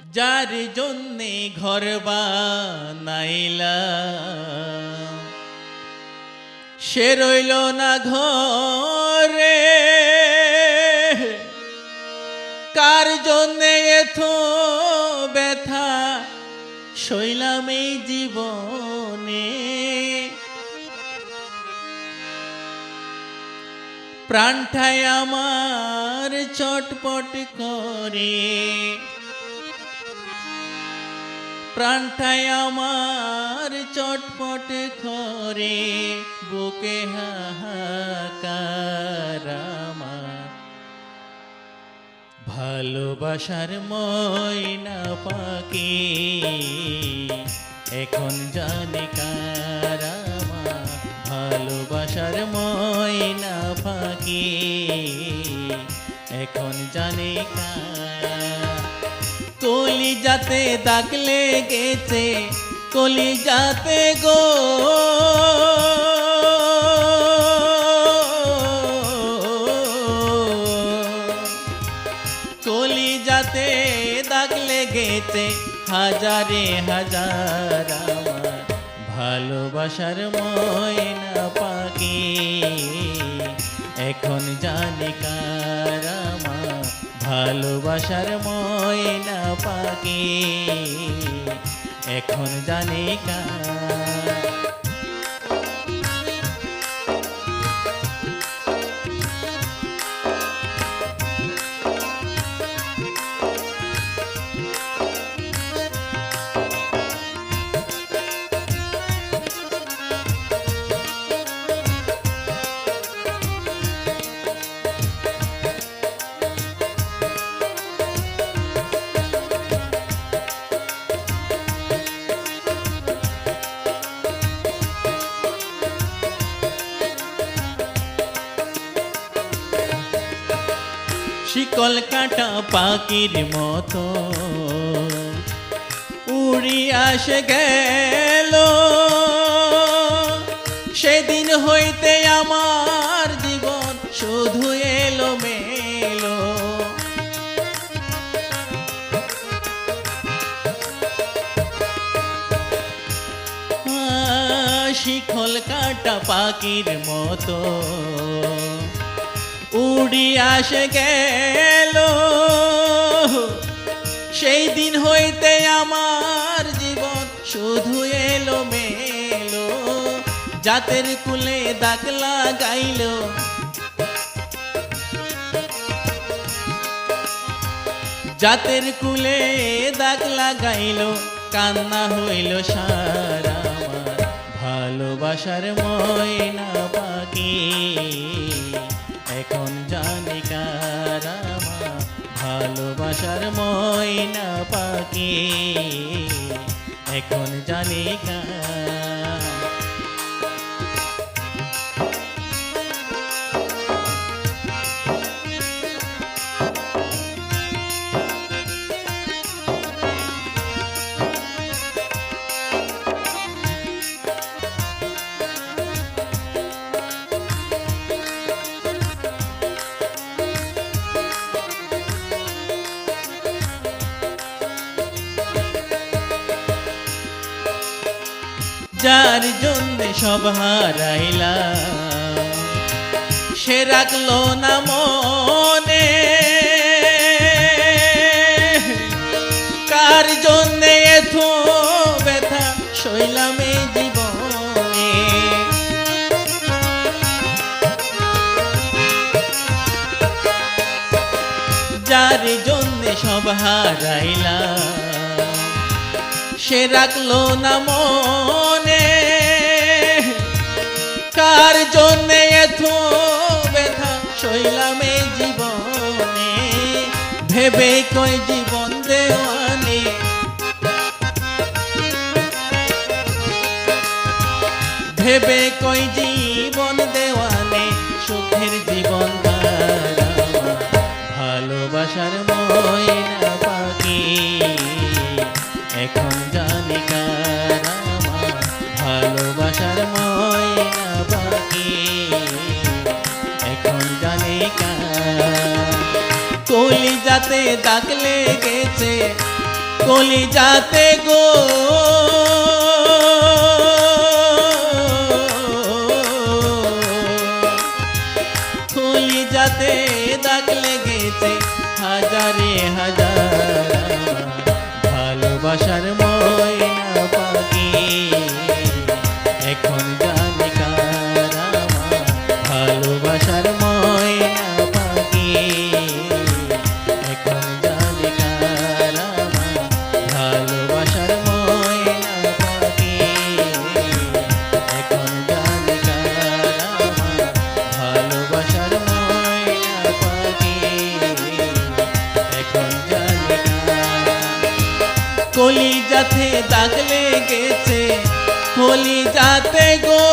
যার জন্যে ঘর বানাইলাম সে রইল না ঘরে, কার জন্যে এত ব্যথা সইলাম এই জীবনে। প্রাণটায় আমার চটপট করে, প্রাণটায় আমার চটপট করে, বুকে হাহাকার আমার ভালোবাসার ময়না পাখি এখন জানি কার আমার ভালোবাসার ময়না পাখি এখন জানি কার। কলিজাতে দাগ লেগেছে কলিজাতে গো, কলিজাতে দাগ লেগেছে হাজারে হাজার আমার ভালোবাসার ময়না পাখি এখন জানি কার আমার ভালোবাসার ময়না পাখি এখন জানি কার। শিকল কাটা পাখির মতো উড়ি আসে গেল, সেদিন হইতে আমার জীবন শুধু এলো মেলো। শিকল কাটা পাখির মতো উড়ি আসে গেল, সেই দিন হইতে আমার জীবন শুধু এলো মেলো। জাতের কুলে দাগ লাগাইল, জাতের কুলে দাগ লাগাইল, কান্না হইল সারা আমার ভালোবাসার ময়না পাখি এখন জানি কার আমার ভালোবাসার ময়না পাখি এখন জানি কার। যার জন্যে সব হারাইলাম সে রাখলো না মনে, কার জন্যে এত ব্যথা সইলাম এই জীবনে। যার জন্যে সব হারাইলাম সে রাখলো না মনে, কার জন্যে এত ব্যথা সইলাম এই জীবনে। ভেবে কই জীবন দেওয়ানি, ভেবে কই জীবন দেওয়ানি, সুখের জীবন ভালোবাসার ময়না পাখি এখন জানি কার আমার ভালোবাসার ময়না পাখি এখন জানি কার। কলিজাতে দাগ লেগেছে কলিজাতে গো কলিজাতে দাগ লেগেছে হাজারে হাজার ভালোবাসার ময়না পাখি এখন জানে কার আমার ভালোবাসার ময়না পাখি এখন জানে কার আমার ভালোবাসার ময়না পাখি এখন জানে কার আমার ভালোবাসার ময়না পাখি এখন জানে কার কলিজাতে দাগ লেগেছে কলিজাতে গো